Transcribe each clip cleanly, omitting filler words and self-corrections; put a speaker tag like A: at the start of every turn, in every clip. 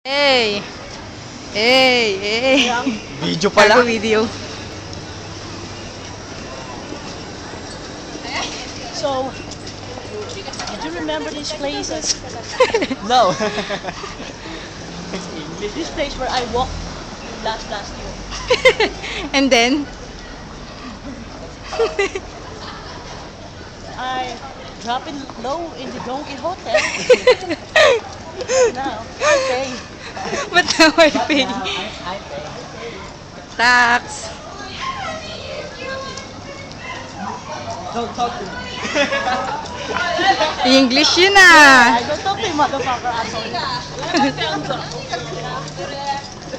A: Hey! Hey! Hey!
B: Video pala.
A: Video.
C: So, did you remember these places?
B: No.
C: This place where I walked last year.
A: And then?
C: I dropped in low in the Don Quixote. Now, I pay.
A: Ba't now I pay?
C: I pay.
A: Tax!
B: Don't talk to me.
A: English yun ah!
C: I don't talk to you, motherfucker, asshole.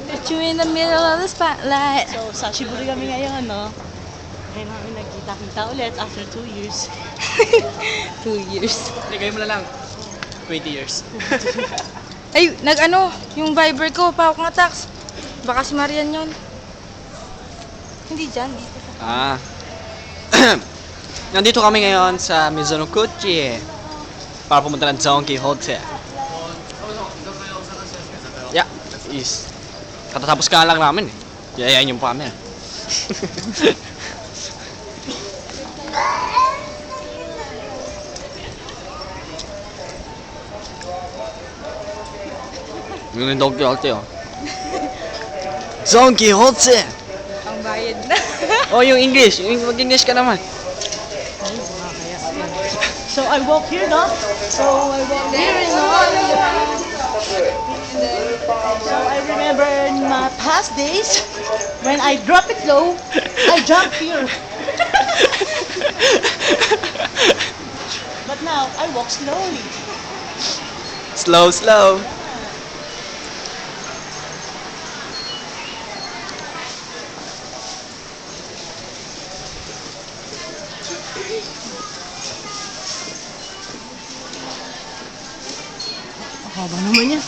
A: Put you in the middle of the spotlight.
C: So, sa Shiburi kami ngayon, no? Ngayon kami nagkita-kita ulit after 2 years.
A: 2 years.
B: Ligay mo na lang. 20 years.
A: Ay, yung Viber ko, pawak nga tax. Baka si Marian yun. Hindi dyan, dito.
B: Ah. Nandito kami ngayon sa Mizunokuchi para pumunta ng Don Quixote. Yeah, is. Katatapos ka lang namin eh. Yayain yung pa kami. Yun yung Don Quixote oh. Don Quixote!
A: Ang bayad na.
B: Oh, yung English. Mag-English ka naman.
C: So, I walk here, no? So, I walk here in So, I remember in my past days, when I drop it low, I jump here. But now, I walk slowly.
B: Slow, slow.
C: Haba naman yan.